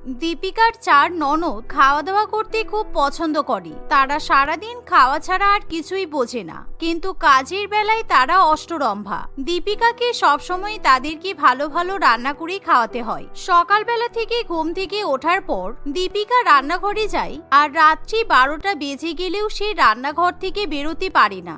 দীপিকার চার ননদ খাওয়া দাওয়া করতে খুব পছন্দ করে। তারা সারাদিন খাওয়া ছাড়া আর কিছুই বোঝে না, কিন্তু কাজের বেলায় তারা অষ্টরম্ভা। দীপিকাকে সবসময় তাদেরকে ভালো ভালো রান্না করে খাওয়াতে হয়। সকালবেলা থেকে ঘুম থেকে ওঠার পর দীপিকা রান্নাঘরে যায়, আর রাত্রি 12টা বেজে গেলেও সে রান্নাঘর থেকে বেরোতে পারে না।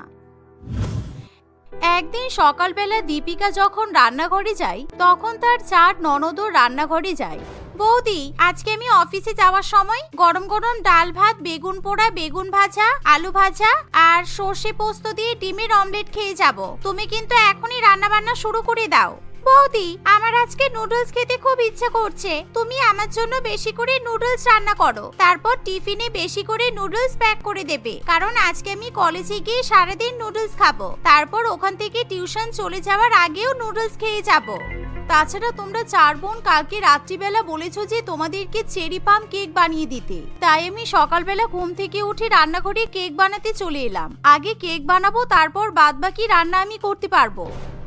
একদিন সকালবেলা দীপিকা যখন রান্নাঘরে যায়, তখন তার চার ননদও রান্নাঘরে যায়। বৌদি, আজকে আমি অফিসে যাওয়ার সময় গরম গরম ডাল ভাত, বেগুন পোড়া, বেগুন ভাজা, আলু ভাজা আর সর্ষে পোস্ত দিয়ে ডিমের অমলেট খেয়ে যাব। তুমি কিন্তু এখনই রান্না বান্না শুরু করে দাও। বৌদি, আমার আজকে নুডলস খেতে খুব ইচ্ছা করছে। তুমি আমার জন্য বেশি করে নুডলস রান্না করো, তারপর টিফিনে বেশি করে নুডলস প্যাক করে দেবে, কারণ আজকে আমি কলেজে গিয়ে সারাদিন নুডলস খাবো। তারপর ওখান থেকে টিউশন চলে যাওয়ার আগেও নুডলস খেয়ে যাব। তাছাড়া তোমরা চার বোন কালকে রাত্রিবেলা বলেছো যে তোমাদেরকে চেরি পাম কেক বানিয়ে দিতে, তাই আমি সকালবেলা ঘুম থেকে উঠে রান্নাঘরে কেক বানাতে চলে এলাম। আগে কেক বানাবো, তারপর বাদবাকি রান্না আমি করতে পারবো।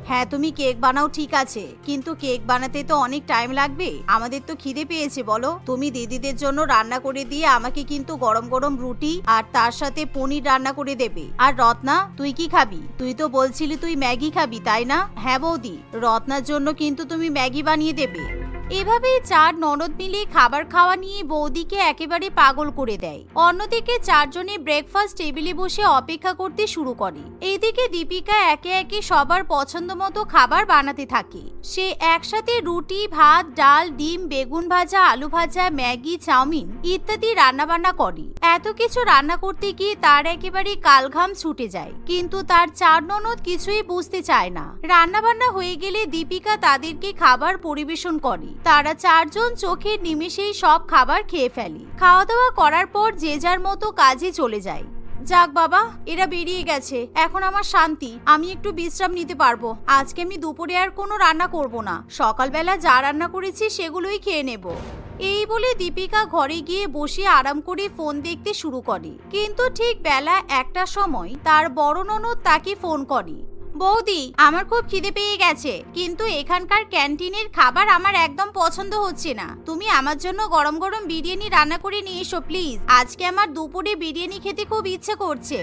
হ্যাঁ, তুমি কেক বানাও ঠিক আছে, কিন্তু কেক বানাতে তো অনেক টাইম লাগবে। আমাদের তো খিদে পেয়েছে, বলো। তুমি দিদিদের জন্য রান্না করে দিয়ে আমাকে কিন্তু গরম গরম রুটি আর তার সাথে পনির রান্না করে দেবে। আর রত্না, তুই কি খাবি? তুই তো বলছিলি তুই ম্যাগি খাবি, তাই না? হ্যাঁ বৌদি, রত্নার জন্য কিন্তু তুমি ম্যাগি বানিয়ে দেবে। এভাবেই চার ননদ মিলে খাবার খাওয়া নিয়ে বৌদিকে একেবারে পাগল করে দেয়। অন্যদিকে চারজনে ব্রেকফাস্ট টেবিলে বসে অপেক্ষা করতে শুরু করে। এইদিকে দীপিকা একে একে সবার পছন্দ মতো খাবার বানাতে থাকে। সে একসাথে রুটি, ভাত, ডাল, ডিম, বেগুন ভাজা, আলু ভাজা, ম্যাগি, চাউমিন ইত্যাদি রান্নাবান্না করে। এত কিছু রান্না করতে গিয়ে তার একেবারে কালঘাম ছুটে যায়, কিন্তু তার চার ননদ কিছুই বুঝতে চায় না। রান্নাবান্না হয়ে গেলে দীপিকা তাদেরকে খাবার পরিবেশন করে। তারা চারজন চোখের নিমেষেই সব খাবার খেয়ে ফেলে। খাওয়া দাওয়া করার পর যে যার মতো কাজে চলে যায়। যাক বাবা, এরা বেরিয়ে গেছে, এখন আমার শান্তি। আমি একটু বিশ্রাম নিতে পারবো। আজকে আমি দুপুরে আর কোনো রান্না করব না। সকালবেলা যা রান্না করেছি সেগুলোই খেয়ে নেব। এই বলে দীপিকা ঘরে গিয়ে বসে আরাম করে ফোন দেখতে শুরু করে। কিন্তু ঠিক বেলা 1টার সময় তার বড় ননদ তাকে ফোন করে। বৌদি, আমার খুব খিদে পেয়ে গেছে, কিন্তু এখানকার ক্যান্টিনের খাবার আমার একদম পছন্দ হচ্ছে না। তুমি আমার জন্য গরম গরম বিরিয়ানি রান্না করে নিয়ে এসো প্লিজ। আজকে আমার দুপুরে বিরিয়ানি খেতে খুব ইচ্ছে করছে।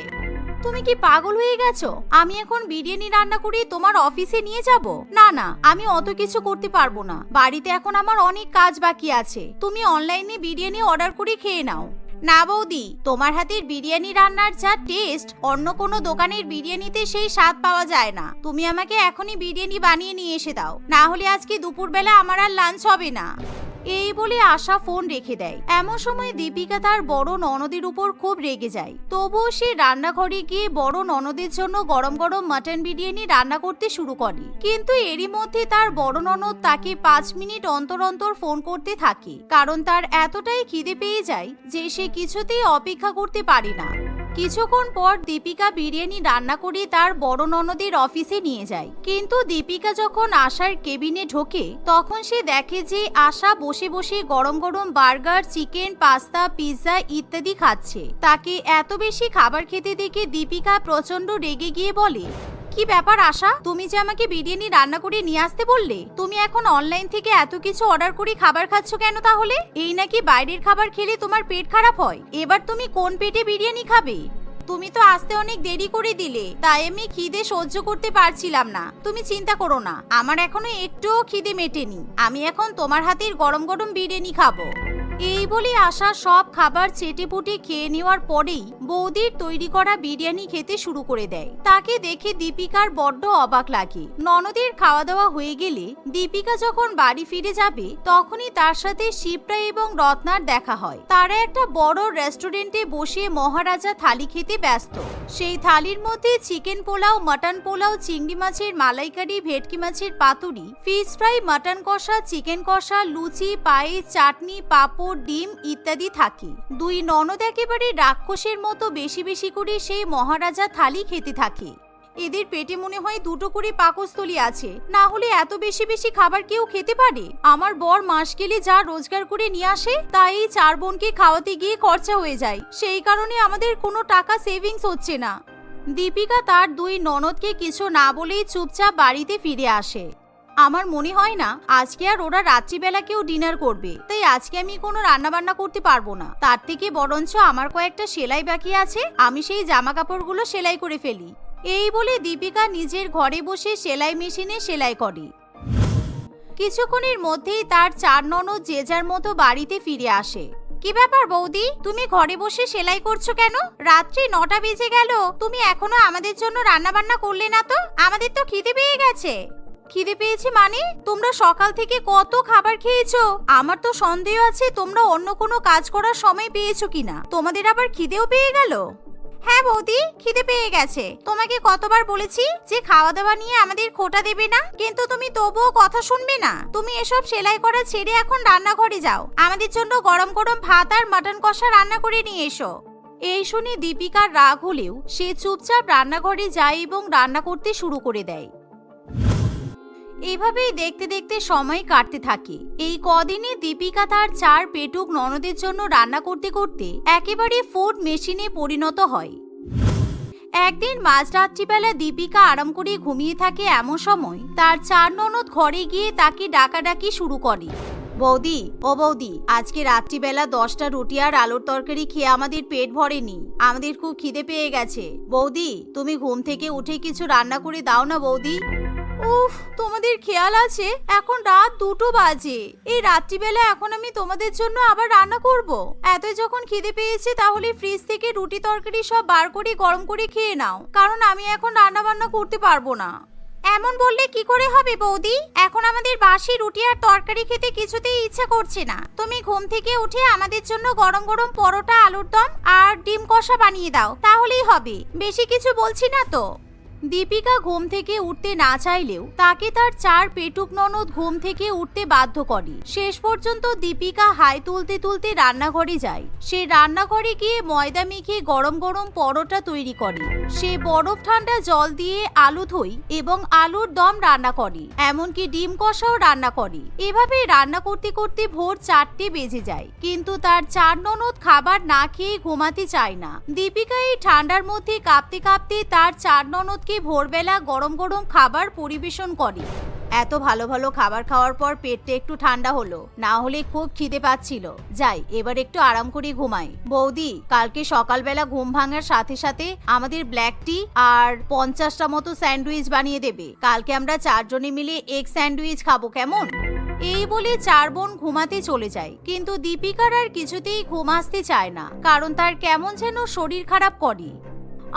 তুমি কি পাগল হয়ে গেছো? আমি এখন বিরিয়ানি রান্না করে তোমার অফিসে নিয়ে যাব? না না, আমি অত কিছু করতে পারবো না। বাড়িতে এখন আমার অনেক কাজ বাকি আছে। তুমি অনলাইনে বিরিয়ানি অর্ডার করে খেয়ে নাও। না বৌদি, তোমার হাতের বিরিয়ানি রান্নার যা টেস্ট, অন্য কোনো দোকানের বিরিয়ানিতে সেই স্বাদ পাওয়া যায় না। তুমি আমাকে এখনই বিরিয়ানি বানিয়ে নিয়ে এসে দাও, না হলে আজকে দুপুরবেলা আমার আর লাঞ্চ হবে না। এই বলে আশা ফোন রেখে দেয়। এমন সময় দীপিকা তার বড় ননদের উপর খুব রেগে যায়। তবুও সে রান্নাঘরে গিয়ে বড় ননদের জন্য গরম গরম মাটন বিরিয়ানি রান্না করতে শুরু করে। কিন্তু এরই মধ্যে তার বড় ননদ তাকে 5 মিনিট অন্তর অন্তর ফোন করতে থাকে, কারণ তার এতটাই খিদে পেয়ে যায় যে সে কিছুতেই অপেক্ষা করতে পারে না। কিছুক্ষণ পর দীপিকা বিরিয়ানি রান্না করে তার বড় ননদের অফিসে নিয়ে যায়। কিন্তু দীপিকা যখন আশার কেবিনে ঢোকে, তখন সে দেখে যে আশা বসে বসে গরম গরম বার্গার, চিকেন, পাস্তা, পিৎজা ইত্যাদি খাচ্ছে। তাকে এত বেশি খাবার খেতে দেখে দীপিকা প্রচন্ড রেগে গিয়ে বলে, কি ব্যাপার আশা, তুমি যে আমাকে বিরিয়ানি রান্না করে নিয়ে আসতে বললে, তুমি এখন অনলাইন থেকে এত কিছু অর্ডার করে খাবার খাচ্ছ কেন তাহলে? এই নাকি বাইরের খাবার খেলে তোমার পেট খারাপ হয়? এবার তুমি কোন পেটে বিরিয়ানি খাবে? তুমি তো আসতে অনেক দেরি করে দিলে, তাই আমি খিদে সহ্য করতে পারছিলাম না। তুমি চিন্তা করো না, আমার এখনো একটুও খিদে মেটেনি। আমি এখন তোমার হাতের গরম গরম বিরিয়ানি খাবো। এই বলে আশা সব খাবার চেটেপুটে খেয়ে নেওয়ার পরেই বৌদির তৈরি করা বিরিয়ানি খেতে শুরু করে দেয়। তাকে দেখে দীপিকার বড্ড অবাক লাগে। ননদের খাওয়া দাওয়া হয়ে গেলে দীপিকা যখন বাড়ি ফিরে যাবে, তখনই তার সাথে শিপ্রা এবং রত্নার দেখা হয়। তারা একটা বড় রেস্টুরেন্টে বসে মহারাজা থালি খেতে ব্যস্ত। সেই থালির মধ্যে চিকেন পোলাও, মাটন পোলাও, চিংড়ি মাছের মালাইকারি, ভেটকি মাছের পাতুরি, ফিশ ফ্রাই, মাটন কষা, চিকেন কষা, লুচি, পায়েস, চাটনি, পাপড়, ডিম ইত্যাদি থাকে। দুই ননদ একেবারে রাক্ষসের মতো বেশি বেশি করে সেই মহারাজা থালি খেতে থাকে। এদের পেটে মনে হয় দুটো করে পাকস্থলী আছে, না হলে এত বেশি বেশি খাবার কেউ খেতে পারে? আমার বর মাস গেলে যা রোজগার করে নিয়ে আসে, তাই এই চার বোনকে খাওয়াতে গিয়ে খরচা হয়ে যায়। সেই কারণে আমাদের কোনো টাকা সেভিংস হচ্ছে না। দীপিকা তার দুই ননদকে কিছু না বলেই চুপচাপ বাড়িতে ফিরে আসে। আমার মনে হয় না আজকে আর ওরা রাত্রিবেলা কেউ ডিনার করবে, তাই আজকে আমি কোনো রান্না বান্না করতে পারবো না। তার থেকে বরঞ্চ আমার কয়েকটা সেলাই বাকি আছে, আমি সেই জামা কাপড়গুলো সেলাই করে ফেলি। এই বলে দীপিকা নিজের ঘরে বসে সেলাই মেশিনে সেলাই করে। কিছুক্ষণের মধ্যেই তার 4 ননদ যে যার মতো বাড়িতে ফিরে আসে। কি ব্যাপার বৌদি, তুমি ঘরে বসে সেলাই করছো কেন? রাত্রি 9টা বেজে গেল, তুমি এখনো আমাদের জন্য রান্না বান্না করলে না তো? আমাদের তো খিদে পেয়ে গেছে। খিদে পেয়েছে মানে? তোমরা সকাল থেকে কত খাবার খেয়েছো, আমার তো সন্দেহ আছে তোমরা অন্য কোনো কাজ করার সময় পেয়েছো কিনা। তোমাদের আবার খিদেও পেয়ে গেল? হ্যাঁ বৌদি, খিদে পেয়ে গেছে। তোমাকে কতবার বলেছি যে খাওয়া দাওয়া নিয়ে আমাদের খোটা দেবে না, কিন্তু তুমি তবুও কথা শুনবে না। তুমি এসব সেলাই করা ছেড়ে এখন রান্নাঘরে যাও, আমাদের জন্য গরম গরম ভাত আর মাটন কষা রান্না করে নিয়ে এসো। এই শুনে দীপিকার রাগ হলেও সে চুপচাপ রান্নাঘরে যায় এবং রান্না করতে শুরু করে দেয়। এভাবেই দেখতে দেখতে সময় কাটতে থাকে। এই কদিনে দীপিকা তার 4 পেটুক ননদের জন্য রান্না করতে করতে একেবারে ফুড মেশিনে পরিণত হয়। একদিন মাঝরাত্রিবেলা দীপিকা আরাম করে ঘুমিয়ে থাকে, এমন সময় তার 4 ননদ ঘরে গিয়ে তাকে ডাকাডাকি শুরু করে। বৌদি, ও বৌদি, আজকে রাত্রিবেলা 10টা রুটি আর আলুর তরকারি খেয়ে আমাদের পেট ভরেনি, আমাদের খুব খিদে পেয়ে গেছে। বৌদি, তুমি ঘুম থেকে উঠে কিছু রান্না করে দাও না বৌদি। উফ, তোমাদের খেয়াল আছে এখন রাত 2টো বাজে? এই রাত্রিবেলা এখন আমি তোমাদের জন্য আবার রান্না করব? এত যখন খিদে পেয়েছে তাহলে ফ্রিজ থেকে রুটি তরকারি সব বার করে গরম করে খেয়ে নাও, কারণ আমি এখন রান্না বান্না করতে পারবো না। এমন বললে কি করে হবে বৌদি? এখন আমাদের বাসি রুটি আর তরকারি খেতে কিছুতেই ইচ্ছা করছে না। তুমি ঘুম থেকে উঠে আমাদের জন্য গরম গরম পরোটা, আলুর দম আর ডিম কষা বানিয়ে দাও, তাহলেই হবে। বেশি কিছু বলছি না তো। দীপিকা ঘুম থেকে উঠতে না চাইলেও তাকে তার 4 পেটুক ননদ ঘুম থেকে উঠতে বাধ্য করে। শেষ পর্যন্ত দীপিকা হাই তুলতে তুলতে রান্নাঘরে যায়। সে রান্নাঘরে গিয়ে ময়দা মেখে গরম গরম পরোটা তৈরি করে। সে বরফ ঠান্ডা জল দিয়ে আলু ধুই এবং আলুর দম রান্না করে, এমনকি ডিম কষাও রান্না করে। এভাবে রান্না করতে করতে ভোর 4টে বেজে যায়, কিন্তু তার 4 ননদ খাবার না খেয়ে ঘুমাতে চায় না। দীপিকা এই ঠান্ডার মধ্যে কাঁপতে কাঁপতে তার 4 ননদকে ভোরবেলা গরম গরম খাবার পরিবেশন করে। এত ভালো ভালো খাবার খাওয়ার পর পেটটা একটু ঠান্ডা হলো, না হলে খুব খিদে পাচ্ছিল। যাই, এবার একটু আরাম করে ঘুমাই। বৌদি, কালকে সকালবেলা ঘুম ভাঙার সাথে সাথে আমাদের ব্ল্যাক টি আর 50টা মতো স্যান্ডউইচ বানিয়ে দেবে। কালকে আমরা 4 জনে মিলে এগ স্যান্ডউইচ খাবো, কেমন? এই বলে 4 বোন ঘুমাতে চলে যায়, কিন্তু দীপিকার আর কিছুতেই ঘুম আসতে চায় না, কারণ তার কেমন যেন শরীর খারাপ করে।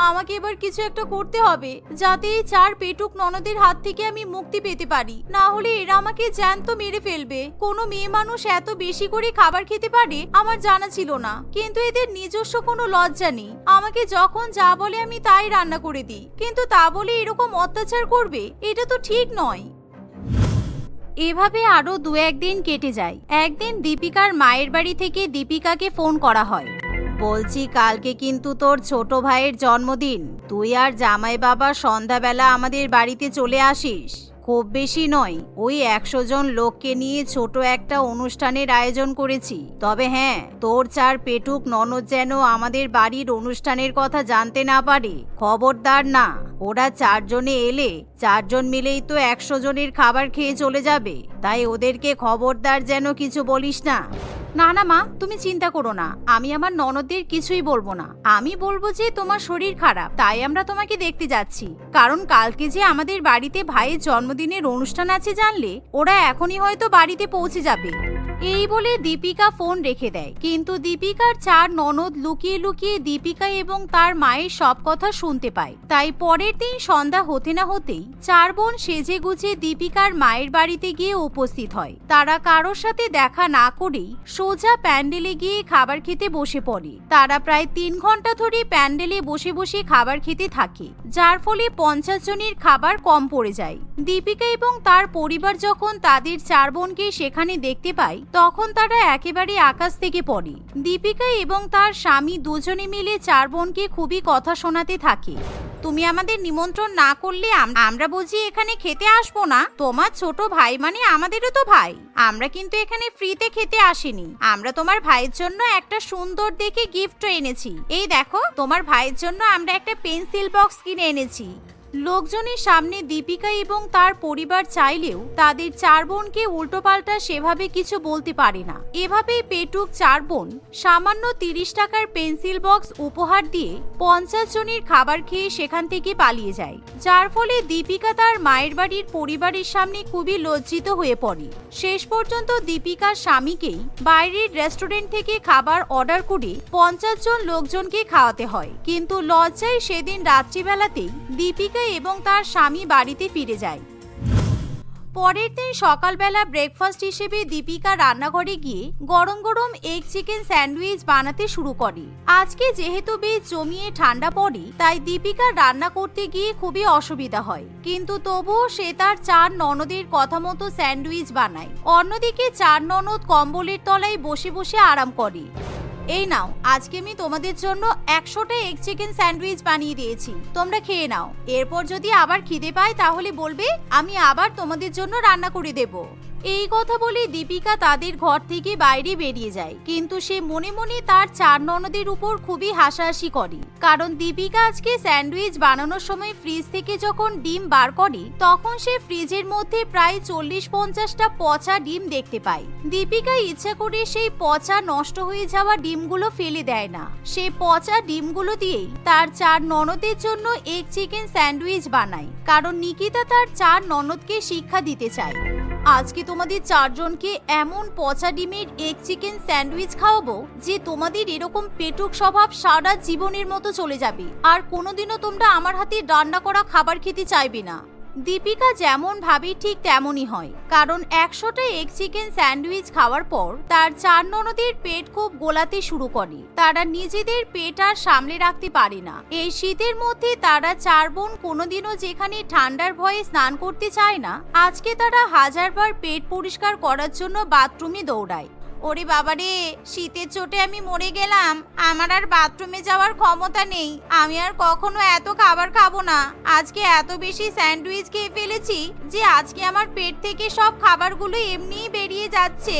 আমাকে এবার কিছু একটা করতে হবে, যাতে এই 4 পেটুক ননদের হাত থেকে আমি মুক্তি পেতে পারি, না হলে এরা আমাকে জ্যান্ত মেরে ফেলবে। কোনো মেয়ে মানুষ এত বেশি করে খাবার খেতে পারে আমার জানা ছিল না, কিন্তু এদের নিজস্ব কোনো লজ্জা নেই। আমাকে যখন যা বলে আমি তাই রান্না করে দিই, কিন্তু তা বলে এরকম অত্যাচার করবে, এটা তো ঠিক নয়। এভাবে আরো 2-1 দিন কেটে যায়। একদিন দীপিকার মায়ের বাড়ি থেকে দীপিকাকে ফোন করা হয়। বলছি, কালকে কিন্তু তোর ছোট ভাইয়ের জন্মদিন, তুই আর জামাই বাবা সন্ধ্যাবেলা আমাদের বাড়িতে চলে আসিস। খুব বেশি নয়, ওই 100 জন লোককে নিয়ে ছোট একটা অনুষ্ঠানের আয়োজন করেছি। তবে হ্যাঁ, তোর 4 পেটুক ননদ যেন আমাদের বাড়ির অনুষ্ঠানের কথা জানতে না পারে, খবরদার না। ওরা 4 জনে এলে 4 জন মিলেই তো 100 জনের খাবার খেয়ে চলে যাবে, তাই ওদেরকে খবরদার যেন কিছু বলিস না। না না মা, তুমি চিন্তা করো না, আমি আমার ননদদের কিছুই বলবো না। আমি বলবো যে তোমার শরীর খারাপ, তাই আমরা তোমাকে দেখতে যাচ্ছি, কারণ কালকে যে আমাদের বাড়িতে ভাইয়ের জন্মদিনের অনুষ্ঠান আছে জানলে ওরা এখনই হয়তো বাড়িতে পৌঁছে যাবে। এই বলে দীপিকা ফোন রেখে দেয়, কিন্তু দীপিকার 4 ননদ লুকিয়ে লুকিয়ে দীপিকা এবং তার মায়ের সব কথা শুনতে পায়। তাই পরের দিন সন্ধ্যা হতে না হতেই 4 বোন সেজে গুজে দীপিকার মায়ের বাড়িতে গিয়ে উপস্থিত হয়। তারা কারোর সাথে দেখা না করেই সোজা প্যান্ডেলে গিয়ে খাবার খেতে বসে পড়ে। তারা প্রায় 3 ঘন্টা ধরে প্যান্ডেলে বসে বসে খাবার খেতে থাকে, যার ফলে 50 জনের খাবার কম পড়ে যায়। দীপিকা এবং তার পরিবার যখন তাদের 4 বোনকে সেখানে দেখতে পায়, তখন তারা একেবারে আকাশ থেকে পড়ে। দীপিকা এবং তার স্বামী দুজনে মিলে 4 বোনকে খুবই কথা শোনাতে থাকে। তুমি আমাদের নিমন্ত্রণ না করলে আমরা বুঝি এখানে খেতে আসবো না? তোমার ছোট ভাই মানে আমাদেরও তো ভাই। আমরা কিন্তু এখানে ফ্রিতে খেতে আসিনি, আমরা তোমার ভাইয়ের জন্য একটা সুন্দর দেখে গিফট এনেছি। এই দেখো, তোমার ভাইয়ের জন্য আমরা একটা পেন্সিল বক্স কিনে এনেছি। লোকজনের সামনে দীপিকা এবং তার পরিবার চাইলেও তাদের 4 বোনকে উল্টোপাল্টা সেভাবে কিছু বলতে পারে না। এভাবেই পেটুক 4 বোন সামান্য 30 টাকার পেন্সিল বক্স উপহার দিয়ে 50 জনের খাবার খেয়ে সেখান থেকে পালিয়ে যায়, যার ফলে দীপিকা তার মায়ের বাড়ির পরিবারের সামনে খুবই লজ্জিত হয়ে পড়ে। শেষ পর্যন্ত দীপিকার স্বামীকেই বাইরের রেস্টুরেন্ট থেকে খাবার অর্ডার করে 50 জন লোকজনকে খাওয়াতে হয়। কিন্তু লজ্জায় সেদিন রাত্রিবেলাতেই দীপিকা এবং তার স্বামী বাড়িতে ফিরে যায়। পরের দিন সকালবেলা ব্রেকফাস্ট হিসেবে দীপিকা রান্নাঘরে গিয়ে গরম গরম এগ চিকেন স্যান্ডউইচ বানাতে শুরু করে। আজকে যেহেতু বেশ জমিয়ে ঠান্ডা পড়ে, তাই দীপিকা রান্না করতে গিয়ে খুবই অসুবিধা হয়, কিন্তু তবুও সে তার 4 ননদের কথা মতো স্যান্ডউইচ বানায়। অন্যদিকে 4 ননদ কম্বলের তলায় বসে বসে আরাম করে। এই নাও, আজকে আমি তোমাদের জন্য 100টা এগ চিকেন স্যান্ডউইচ বানিয়ে দিয়েছি, তোমরা খেয়ে নাও। এরপর যদি আবার খিদে পায় তাহলে বলবে, আমি আবার তোমাদের জন্য রান্না করে দেব। এই কথা বলে দীপিকা তাদের ঘর থেকে বাইরে বেরিয়ে যায়, কিন্তু সে মনে মনে তার 4 ননদের উপর খুবই হাসাহাসি করে। কারণ দীপিকা আজকে স্যান্ডউইচ বানানোর সময় ফ্রিজ থেকে যখন ডিম বার করে, তখন সে ফ্রিজের মধ্যে প্রায় 40-50টা পচা ডিম দেখতে পায়। দীপিকা ইচ্ছা করে সেই পচা নষ্ট হয়ে যাওয়া ডিমগুলো ফেলে দেয় না, সে পচা ডিমগুলো দিয়েই তার 4 ননদের জন্য এগ চিকেন স্যান্ডউইচ বানায়। কারণ নিকিতা তার 4 ননদকে শিক্ষা দিতে চায়। আজকে তোমাদের 4 জনকে এমন পচা ডিমের এগ চিকেন স্যান্ডউইচ খাওয়াবো যে তোমাদের এরকম পেটুক স্বভাব সারা জীবনের মতো চলে যাবে, আর কোনোদিনও তোমরা আমার হাতে রান্না করা খাবার খেতে চাইবে না। দীপিকা যেমন ভাবে ঠিক তেমনই হয়, কারণ 100টা এগ চিকেন স্যান্ডউইচ খাওয়ার পর তার 4 ননদের পেট খুব গোলাতে শুরু করে। তারা নিজেদের পেট আর সামলে রাখতে পারে না। এই শীতের মধ্যে তারা 4 বোন কোনোদিনও যেখানে ঠান্ডার ভয়ে স্নান করতে চায় না, আজকে তারা 1000বার পেট পরিষ্কার করার জন্য বাথরুমে দৌড়ায়। ওরে বাবারে, শীতের চোটে আমি মরে গেলাম, আমার আর বাথরুমে যাওয়ার ক্ষমতা নেই, আমি আর কখনো এত খাবার খাবো না। আজকে এত বেশি স্যান্ডউইচ খেয়ে ফেলেছি যে আজকে আমার পেট থেকে সব খাবারগুলো এমনিই বেরিয়ে যাচ্ছে।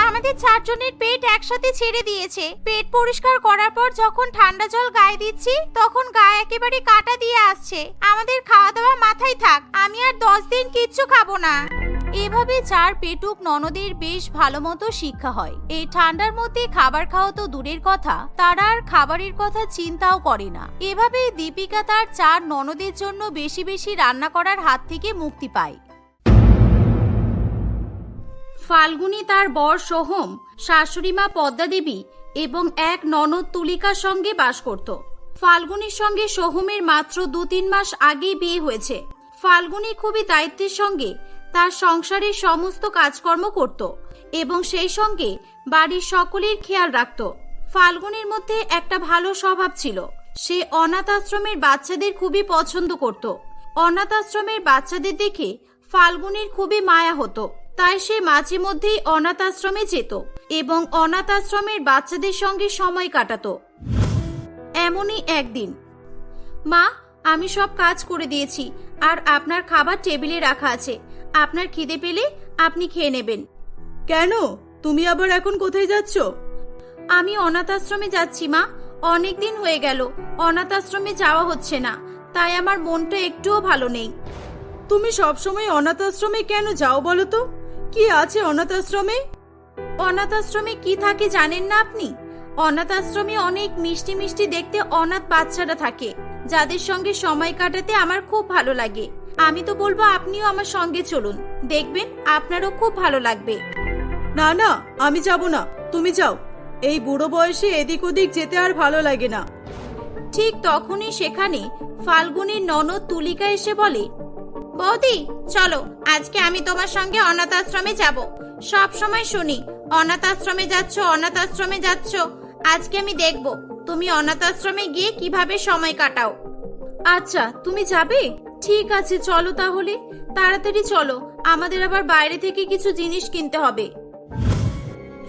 আমাদের 4 জনের পেট একসাথে ছেড়ে দিয়েছে। পেট পরিষ্কার করার পর যখন ঠান্ডা জল গায়ে দিচ্ছি, তখন গায়ে একেবারে কাটা দিয়ে আসছে। আমাদের খাওয়া দাওয়া মাথায় থাক, আমি আর 10 দিন কিচ্ছু খাবো না। এভাবে 4 পেটুক ননদের বেশ ভালো মতো শিক্ষা হয়। এই ঠান্ডার মধ্যে খাবার খাওয়া তো দূরের কথা, তারা আর খাবারের কথা চিন্তাও করে না। এভাবেই দীপিকা তার 4 ননদের জন্য বেশি বেশি রান্না করার হাত থেকে মুক্তি পায়। ফাল্গুনী তার বর সোহম, শাশুড়িমা পদ্মা দেবী এবং এক ননদ তুলিকার সঙ্গে বাস করত। ফাল্গুনীর সঙ্গে সোহমের মাত্র 2-3 মাস আগেই বিয়ে হয়েছে। ফাল্গুনী খুবই দায়িত্বের সঙ্গে তার সংসারের সমস্ত কাজকর্ম করত এবং সেই সঙ্গে বাড়ির সকলের খেয়াল রাখত। ফাল্গুনীর মধ্যে একটা ভালো স্বভাব ছিল, সে অনাথ আশ্রমের বাচ্চাদের খুবই পছন্দ করত। অনাথ আশ্রমের বাচ্চাদের দেখে ফাল্গুনীর খুবই মায়া হতো, তাই সে মাঝে মধ্যেই অনাথ আশ্রমে যেত এবং অনাথ আশ্রমের বাচ্চাদের সঙ্গে সময় কাটাতো। এমনই একদিন, মা, আমি সব কাজ করে দিয়েছি আর আপনার খাবার টেবিলে রাখা আছে, আপনার খিদে পেলে আপনি খেয়ে নেবেন। কেন, তুমি আবার এখন কোথায় যাচ্ছ? আমি অনাথ আশ্রমে যাচ্ছি মা, অনেকদিন হয়ে গেল অনাথ আশ্রমে যাওয়া হচ্ছে না, তাই আমার মনটা একটুও ভালো নেই। তুমি সবসময় অনাথ আশ্রমে কেন যাও বলো তো? কি আছে অনাথ আশ্রমে? অনাথ আশ্রমে কি থাকে জানেন না আপনি? অনাথ আশ্রমে অনেক মিষ্টি মিষ্টি দেখতে অনাথ বাচ্চারা থাকে, যাদের সঙ্গে সময় কাটাতে আমার খুব ভালো লাগে। আমি তো বলবো আপনিও আমার সঙ্গে চলুন, দেখবেন আপনারও খুব ভালো লাগবে। না না, আমি যাব না, তুমি যাও। এই বুড়ো বয়সে এদিক ওদিক যেতে আর ভালো লাগে না। ঠিক তখনই সেখানে ফাল্গুনীর ননদ তুলিকা এসে বলে, বৌদি চলো, আজকে আমি তোমার সঙ্গে অনাথ আশ্রমে যাব। সব সময় শুনি অনাথ আশ্রমে যাচ্ছ, অনাথ আশ্রমে যাচ্ছ, আজকে আমি দেখব তুমি অনাথ আশ্রমে গিয়ে কিভাবে সময় কাটাও। আচ্ছা, তুমি যাবে? ঠিক আছে, চলো তাহলে, তাড়াতাড়ি চলো, আমাদের আবার বাইরে থেকে কিছু জিনিস কিনতে হবে।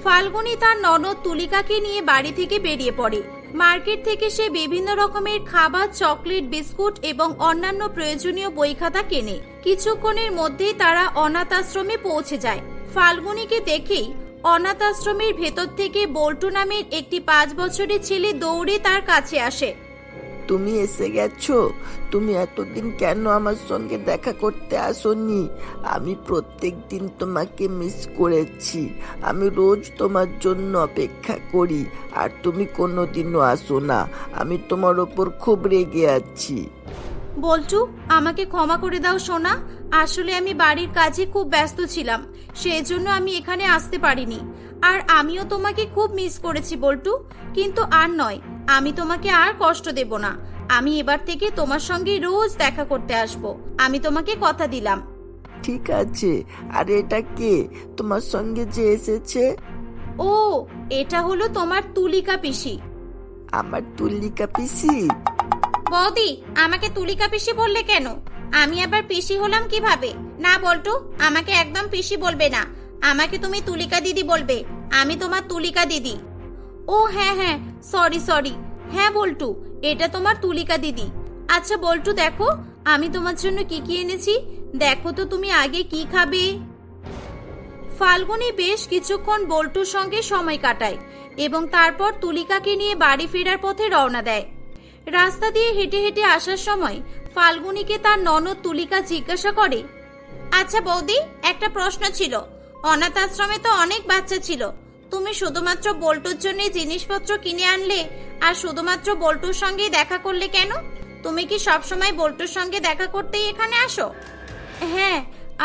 ফাল্গুনী তার ননদ তুলিকাকে নিয়ে বাড়ি থেকে বেরিয়ে পড়ে। মার্কেট থেকে সে বিভিন্ন রকমের খাবার, চকলেট, বিস্কুট এবং অন্যান্য প্রয়োজনীয় বই খাতা কেনে। কিছুক্ষণের মধ্যেই তারা অনাথ আশ্রমে পৌঁছে যায়। ফাল্গুনীকে দেখেই অনাথ আশ্রমের ভেতর থেকে বল্টু নামের একটি 5 বছরের ছেলে দৌড়ে তার কাছে আসে। তুমি এসে গেছো। তুমি এতদিন কেন আমার সঙ্গে দেখা করতে আসোনি? আমি প্রত্যেক দিন তোমাকে মিস করেছি। আমি রোজ তোমার জন্য অপেক্ষা করি, আর তুমি কোনোদিনও আসো না। আমি তোমার ওপর খুব রেগে আছি। বল্টু, আমাকে ক্ষমা করে দাও সোনা। আসলে আমি বাড়ির কাজে খুব ব্যস্ত ছিলাম, সেই জন্য আমি এখানে আসতে পারিনি। আর আমিও তোমাকে খুব মিস করেছি বল্টু, কিন্তু আর নয়, আমি তোমাকে আর কষ্ট দেব না। আমি এবার থেকে তোমার সঙ্গে রোজ দেখা করতে আসব, আমি তোমাকে কথা দিলাম। ঠিক আছে। আর এটা কে তোমার সঙ্গে যে এসেছে? ও, এটা হলো তোমার তুলিকা পিসি। আমার তুলিকা পিসি? বৌদি, আমাকে তুলিকা পিসি বললে কেন? আমি আবার পিসি হলাম কিভাবে? না বল্টু, আমাকে একদম পিসি বলবে না, আমাকে তুমি তুলিকা দিদি বলবে। আমি তোমার তুলিকা দিদি। ও হ্যাঁ হ্যাঁ, সরি সরি। হ্যাঁ বল্টু, এটা তোমার তুলিকা দিদি। আচ্ছা বল্টু, দেখো আমি তোমার জন্য কি কি এনেছি। দেখো তো তুমি আগে কি খাবে। ফাল্গুনী বেশ কিছুক্ষণ বল্টুর সঙ্গে সময় কাটায় এবং তারপর তুলিকাকে নিয়ে বাড়ি ফেরার পথে রওনা দেয়। রাস্তা দিয়ে হেঁটে হেঁটে আসার সময় ফাল্গুনীকে তার ননদ তুলিকা জিজ্ঞাসা করে, আচ্ছা বৌদি, একটা প্রশ্ন ছিল। অনাথ আশ্রমে তো অনেক বাচ্চা ছিল, তুমি শুধুমাত্র বল্টুর জন্য জিনিসপত্র কিনে আনলে আর শুধুমাত্র বল্টুর সঙ্গেই দেখা করলে কেন? তুমি কি সবসময় বল্টুর সঙ্গে দেখা করতেই এখানে আসো? হ্যাঁ,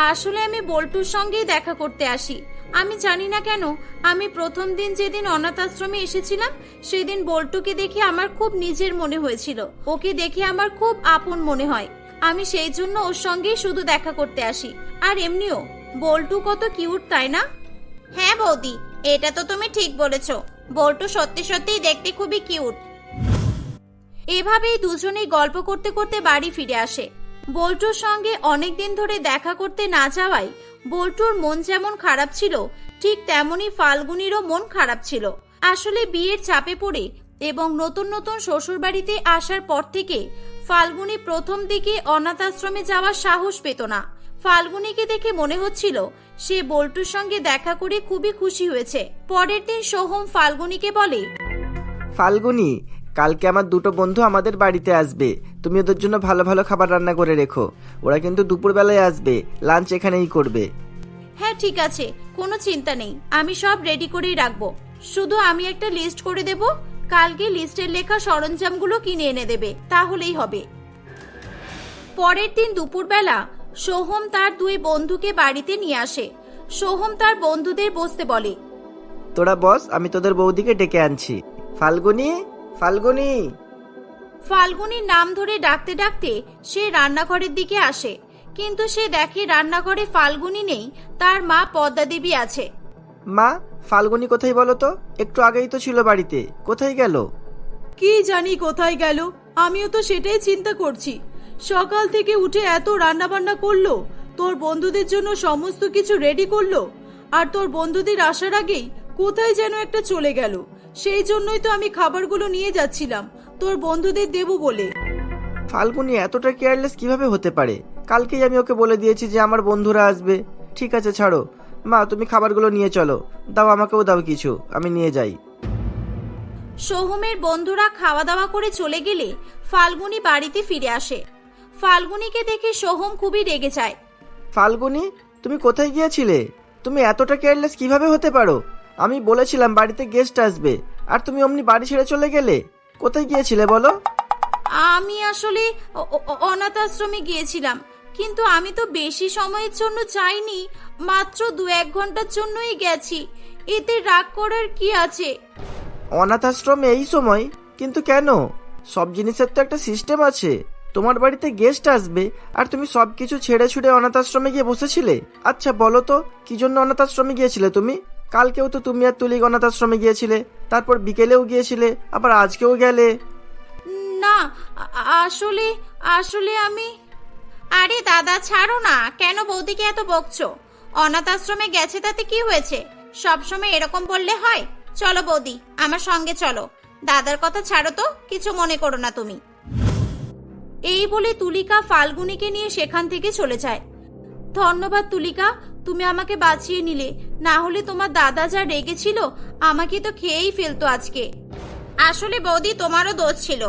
আসলে আমি বল্টুর সঙ্গেই দেখা করতে আসি। আমি জানি না কেন, আমি প্রথম দিন যেদিন অনাথ আশ্রমে এসেছিলাম সেদিন বল্টুকে দেখে আমার খুব নিজের মনে হয়েছিল। ওকে দেখে আমার খুব আপন মনে হয়। আমি সেই জন্য ওর সঙ্গেই শুধু দেখা করতে আসি। আর এমনিও বল্টু কত কিউট, তাই না? হ্যাঁ বৌদি, এটা তো তুমি ঠিক বলেছো। বল্টু সত্যি সত্যিই দেখতে খুবই কিউট। এভাবেই দুজনেই গল্প করতে করতে বাড়ি ফিরে আসে। বল্টুর সঙ্গে অনেকদিন ধরে দেখা করতে না যাওয়ায় বল্টুর মন যেমন খারাপ ছিল, ঠিক তেমনি ফাল্গুনীরও মন খারাপ ছিল। আসলে বিয়ের চাপে পড়ে এবং নতুন নতুন শ্বশুরবাড়িতে আসার পর থেকে ফাল্গুনী প্রথম দিকে অনাথ আশ্রমে যাওয়ার সাহস পেত না। ফাল্গুনীকে দেখে মনে হচ্ছিল সে বল্টুর সঙ্গে দেখা করে খুবই খুশি হয়েছে। পরের দিন সোহম ফাল্গুনীকে বলে, ফাল্গুনী, কালকে আমার দুটো বন্ধু আমাদের বাড়িতে আসবে। তুমি ওদের জন্য ভালো ভালো খাবার রান্না করে রেখো। ওরা কিন্তু দুপুরবেলায় আসবে, লাঞ্চ এখানেই করবে। হ্যাঁ ঠিক আছে, কোনো চিন্তা নেই, আমি সব রেডি করেই রাখবো। শুধু আমি একটা লিস্ট করে দেব, কালকে লিস্টের লেখা সরঞ্জামগুলো কিনে এনে দেবে, তাহলেই হবে। পরের দিন দুপুরবেলা সোহম তার দুই বন্ধুকে বাড়িতে নিয়ে আসে। সোহম তার বন্ধুদের বসতে বলে, তোরা বস, আমি তোদের বৌদিকে ডেকে আনছি। ফাল্গুনী, ফাল্গুনী। ফাল্গুনীর নাম ধরে ডাকতে ডাকতে সে রান্নাঘরের দিকে আসে, কিন্তু সে দেখে রান্নাঘরে ফাল্গুনী নেই, তার মা পদ্মা দেবী আছে। মা, ফাল্গুনী কোথায় বলো তো? একটু আগেই তো ছিল বাড়িতে, কোথায় গেল? কি জানি কোথায় গেল, আমিও তো সেটাই চিন্তা করছি। সকাল থেকে উঠে এত রান্না বান্না করলো, তোর বন্ধুদের জন্য সমস্ত কিছু রেডি করলো, আর তোর বন্ধুদের আসার আগেই কোথায় যেন একটা চলে গেল। সেই জন্যই তো আমি খাবারগুলো নিয়ে যাচ্ছিলাম তোর বন্ধুদের দেব বলে। ফাল্গুনী এতটা কেয়ারলেস কিভাবে হতে পারে? কালকেই আমি ওকে বলে দিয়েছি যে আমার বন্ধুরা আসবে। ঠিক আছে, ছাড়ো। মা, তুমি খাবারগুলো নিয়ে চলো। দাও, আমাকেও দাও কিছু, আমি নিয়ে যাই। সোহমের বন্ধুরা খাওয়া দাওয়া করে চলে গেলে ফাল্গুনী বাড়িতে ফিরে আসে। ফাল্গুনীকে দেখে সোহম খুবই রেগে যায়। ফাল্গুনী, তুমি কোথায় গিয়েছিলে? তুমি এতটা কেয়ারলেস কিভাবে হতে পারো? আমি বলেছিলাম বাড়িতে গেস্ট আসবে, আর তুমি অমনি বাড়ি ছেড়ে চলে গেলে। কোথায় গিয়েছিলে বলো? আমি আসলে অনাথ আশ্রমে গিয়েছিলাম, কিন্তু আমি তো বেশি সময়ের জন্য যাইনি, মাত্র 2-1 ঘন্টার জন্যই গেছি। এতে রাগ করার কি আছে? অনাথ আশ্রমে এই সময়? কিন্তু কেন? সব জিনিসের তো একটা সিস্টেম আছে। তোমার বাড়িতে গেস্ট আসবে আর তুমি সবকিছু ছেড়ে ছুড়ে অনাথ আশ্রমে গিয়ে বসেছিলে? আচ্ছা বলো তো, কি জন্য অনাথ আশ্রমে গিয়েছিলে তুমি? কালকেও তো তুমি আর তুলি অনাথ আশ্রমে গিয়েছিলে, তারপর বিকেলেও গিয়েছিলে, আবার আজকেও গেলে। না, আসলে আসলে আমি... আরে দাদা, ছাড়ো না, কেন বৌদিকে এত বকছো? অনাথ আশ্রমে গেছে তাতে কি হয়েছে? সবসময় এরকম বললে হয়? চলো বৌদি, আমার সঙ্গে চলো। দাদার কথা ছাড়ো তো, কিছু মনে করো না তুমি। এই বলে তুলিকা ফাল্গুনীকে নিয়ে সেখান থেকে চলে যায়। ধন্যবাদ তুলিকা, তুমি আমাকে বাঁচিয়ে নিলে, না হলে তোমার দাদা যা রেগেছিল আমাকে তো খেয়েই ফেলতো আজকে। আসলে বৌদি, তোমারও দোষ ছিল।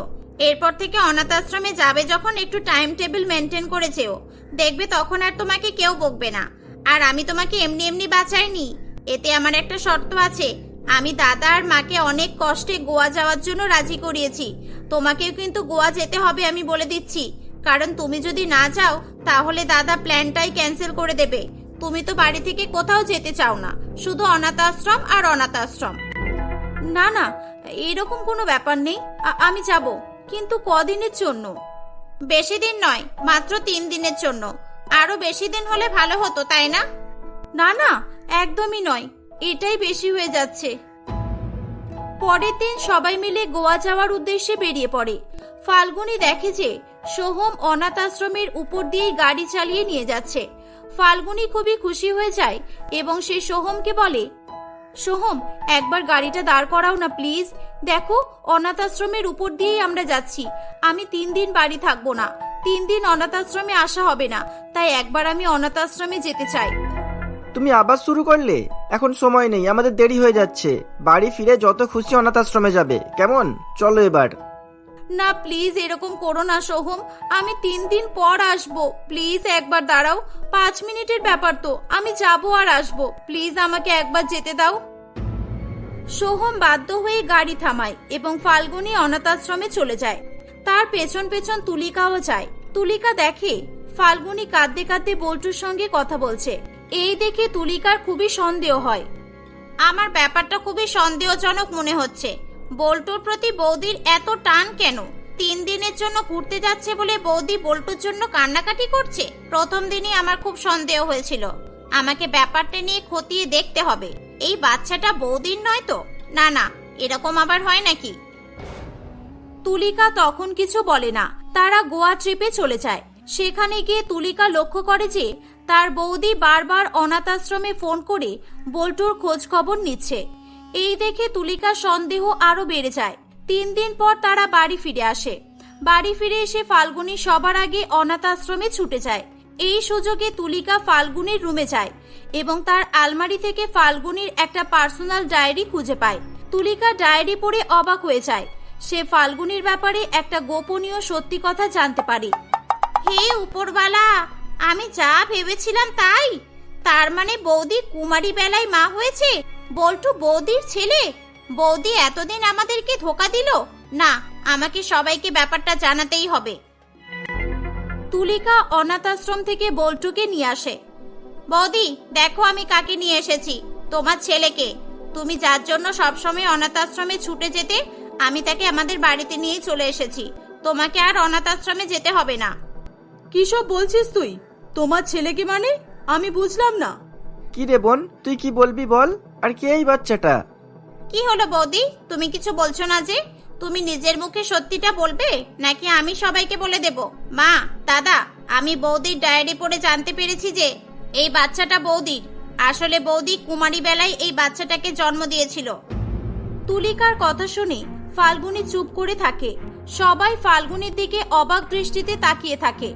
এরপর থেকে অনাথ আশ্রমে যাবে যখন একটু টাইম টেবিল মেনটেন করে যেও, দেখবে তখন আর তোমাকে কেউ বকবে না। আর আমি তোমাকে এমনি এমনি বাঁচাইনি, এতে আমার একটা শর্ত আছে। আমি দাদা আর মাকে অনেক কষ্টে গোয়া যাওয়ার জন্য রাজি করিয়েছি। তোমাকেও কিন্তু গোয়া যেতে হবে, আমি বলে দিচ্ছি। কারণ তুমি যদি না যাও তাহলে দাদা প্ল্যানটাই ক্যান্সেল করে দেবে। তুমি তো বাড়ি থেকে কোথাও যেতে চাও না, শুধু অনাথ আশ্রম আর অনাথ আশ্রম। না না, এরকম কোনো ব্যাপার নেই, আমি যাব, কিন্তু কদিনের জন্য? বেশি দিন নয়, মাত্র 3 দিনের জন্য। আরো বেশি দিন হলে ভালো হতো, তাই না? না না, একদমই নয়, এটাই বেশি হয়ে যাচ্ছে। পরের দিন সবাই মিলে গোয়া যাওয়ার উদ্দেশ্যে বেরিয়ে পড়ে। ফাল্গুনি দেখে যে সোহম অনাথ আশ্রমের উপর দিয়েই গাড়ি চালিয়ে নিয়ে যাচ্ছে। ফাল্গুনি খুবই খুশি হয়ে যায় এবং সে সোহমকে বলে, সোহম, একবার গাড়িটা দাঁড় করাও না প্লিজ। দেখো, অনাথ আশ্রমের উপর দিয়েই আমরা যাচ্ছি। আমি 3 দিন বাড়ি থাকবো না, 3 দিন অনাথ আশ্রমে আসা হবে না, তাই একবার আমি অনাথ আশ্রমে যেতে চাই। তুমি আবার শুরু করলে? এখন সময় নেই, আমাদের দেরি হয়ে যাচ্ছে। বাড়ি ফিরে যত খুশি অনাথ আশ্রমে যাবে, কেমন? চলো এবার। না প্লিজ, এরকম করো না সোহম, আমি 3 দিন পর আসবো। প্লিজ একবার দাঁড়াও, 5 মিনিটের ব্যাপার তো, আমি যাবো আর আসবো। প্লিজ আমাকে একবার যেতে দাও। সোহম বাধ্য হয়ে গাড়ি থামায় এবং ফাল্গুনি অনাথ আশ্রমে চলে যায়। তার পেছন পেছন তুলিকাও যায়। তুলিকা দেখে ফাল্গুনি কাঁদতে কাঁদতে বল্টুর সঙ্গে কথা বলছে। এই দেখে তুলিকার খুবই সন্দেহ হয়। আমার ব্যাপারটা খুবই সন্দেহজনক মনে হচ্ছে। বল্টুর প্রতি বৌদির এত টান কেন? 3 দিনের জন্য ঘুরতে যাচ্ছে বলে বৌদি বল্টুর জন্য কান্নাকাটি করছে। প্রথম দিনই আমার খুব সন্দেহ হয়েছিল। আমাকে ব্যাপারটা নিয়ে খতিয়ে দেখতে হবে। এই বাচ্চাটা বৌদির নয় তো? না না, এরকম আবার হয় নাকি? তুলিকা তখন কিছু বলে না। তারা গোয়া ট্রিপে চলে যায়। সেখানে গিয়ে তুলিকা লক্ষ্য করে যে তার বৌদি বারবার অনাথ আশ্রমে ফোন করে বল্টুর খোঁজ খবর নিচ্ছে। এই দেখে তুলিকার সন্দেহ আরো বেড়ে যায়। 3 দিন পর তারা বাড়ি ফিরে আসে। বাড়ি ফিরে এসে ফাল্গুনি সবার আগে অনাথ আশ্রমে ছুটে যায়। এই সুযোগে তুলিকা ফাল্গুনির রুমে যায় এবং তার আলমারি থেকে ফাল্গুনির একটা পার্সোনাল ডায়েরি খুঁজে পায়। তুলিকা ডায়েরি পড়ে অবাক হয়ে যায়। সে ফাল্গুনির ব্যাপারে একটা গোপনীয় সত্যি কথা জানতে পারে। হে উপরওয়ালা, আমি যা ভেবেছিলাম তাই। তার মানে বৌদি কুমারী বেলায় মা হয়েছে? বল্টু বৌদির ছেলে? বৌদি এতদিন আমাদেরকে ধোকা দিল? না, আমাকে সবাইকে ব্যাপারটা জানাতেই হবে। তুলিকা অনাথ আশ্রম থেকে বল্টুকে নিয়ে আসে। বৌদি, দেখো আমি কাকে নিয়ে এসেছি। তোমার ছেলেকে। তুমি যার জন্য সবসময় অনাথ আশ্রমে ছুটে যেতে, আমি তাকে আমাদের বাড়িতে নিয়ে চলে এসেছি। তোমাকে আর অনাথ আশ্রমে যেতে হবে না। কি সব বলছিস তুই? তোমার ছেলেকে মানে? আমি বুঝলাম না। কি রে বোন, তুই কি বলবি বল? আর কে এই বাচ্চাটা? কি হলো বৌদি, তুমি কিছু বলছো না যে? তুমি নিজের মুখে সত্যিটা বলবে নাকি আমি সবাইকে বলে দেব? মা, দাদা, আমি বৌদির ডায়েরি পড়ে জানতে পেরেছি যে এই বাচ্চাটা বৌদির। আসলে বৌদি কুমারী বেলায় এই বাচ্চাটাকে জন্ম দিয়েছিল। তুলিকার কথা শুনে ফাল্গুনি চুপ করে থাকে। সবাই ফাল্গুনির দিকে অবাক দৃষ্টিতে তাকিয়ে থাকে।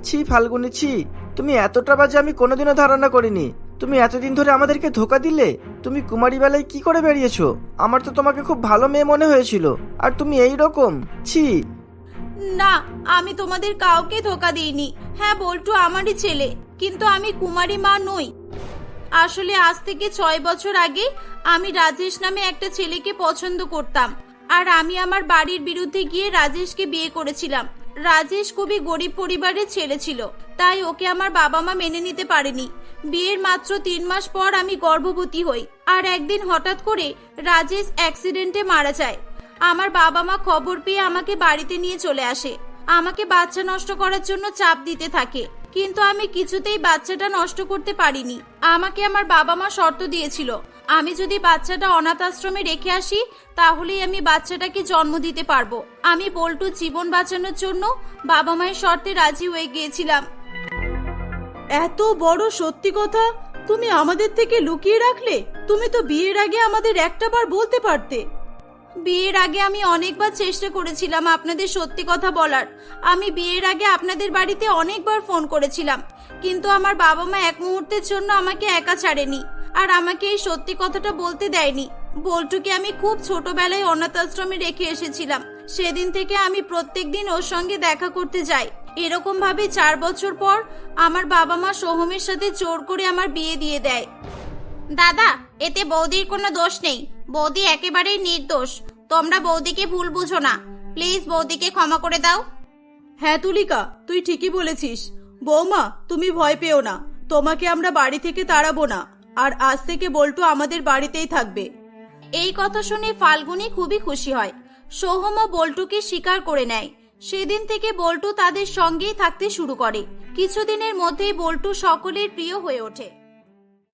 ছি ফাল্গুনি, ছি! তুমি এতটা বাজে আমি কোনোদিনও ধারণা করিনি। তুমি এতদিন ধরে আমাদেরকে ধোকা দিলে। তুমি কুমারী বেলায় কি করে বেরিয়েছো? আমার তো তোমাকে খুব ভালো মেয়ে মনে হয়েছিল, আর তুমি এই রকম! ছি! না, আমি তোমাদের কাউকে ধোকা দিইনি। হ্যাঁ, বল্টু আমারই ছেলে, কিন্তু আমি কুমারী মা নই। আসলে আজ থেকে 6 বছর আগে আমি রাজেশ নামে একটা ছেলেকে পছন্দ করতাম, আর আমি আমার বাড়ির বিরুদ্ধে গিয়ে রাজেশকে বিয়ে করেছিলাম। রাজেশ খুবই গরিব পরিবারের ছেলে ছিল, তাই ওকে আমার বাবা মা মেনে নিতে পারেনি। বিয়ের মাত্র 3 মাস পর আমি গর্ভবতী হই, আর একদিন হঠাৎ করে রাজেশ অ্যাক্সিডেন্টে মারা যায়। আমার বাবা মা খবর পেয়ে আমাকে বাড়িতে নিয়ে চলে আসে। আমাকে বাচ্চা নষ্ট করার জন্য চাপ দিতে থাকে, কিন্তু আমি কিছুতেই বাচ্চাটা নষ্ট করতে পারিনি। আমাকে আমার বাবা মা শর্ত দিয়েছিল, আমি যদি বাচ্চাটা অনাথ আশ্রমে রেখে আসি তাহলেই আমি বাচ্চাটাকে জন্ম দিতে পারবো। আমি বল্টুর জীবন বাঁচানোর জন্য বাবা মায়ের শর্তে রাজি হয়ে গিয়েছিলাম। এত বড় সত্যি কথা তুমি আমাদের থেকে লুকিয়ে রাখলে? তুমি তো বিয়ের আগে আমাদের একটাবার বলতে পারতে। বিয়ের আগে আমি অনেকবার চেষ্টা করেছিলাম আপনাদের সত্যি কথা বলার। আমি বিয়ের আগে আপনাদের বাড়িতে অনেকবার ফোন করেছিলাম, কিন্তু আমার বাবা মা এক মুহূর্তের জন্য আমাকে একা ছাড়েনি, আর আমাকে এই সত্যি কথাটা বলতে দেয়নি। বল্টুকে আমি খুব ছোটবেলায় অনাথ আশ্রমে রেখে এসেছিলাম, সেদিন থেকে আমি প্রত্যেকদিন ওর সঙ্গে দেখা করতে যাই। এরকম ভাবে 4 বছর পর আমার বাবা মা সোহমের সাথে জোর করে আমার বিয়ে দিয়ে দেয়। দাদা, এতে বৌদির কোনো দোষ নেই। বৌদি একেবারেই নির্দোষ। তোমরা বৌদিকে ভুল বুঝো না। প্লিজ বৌদিকে ক্ষমা করে দাও। হ্যাঁ তুলিকা, তুই ঠিকই বলেছিস। বৌমা, তুমি ভয় পেও না, তোমাকে আমরা বাড়ি থেকে তাড়াবো না। আর আজ থেকে বল্টু আমাদের বাড়িতেই থাকবে। এই কথা শুনে ফাল্গুনী খুবই খুশি হয়। সোহম ও বল্টুকে স্বীকার করে নেয়। সেদিন থেকে বল্টু তাদের সঙ্গেই থাকতে শুরু করে। কিছুদিনের মধ্যেই বল্টু সকলের প্রিয় হয়ে ওঠে।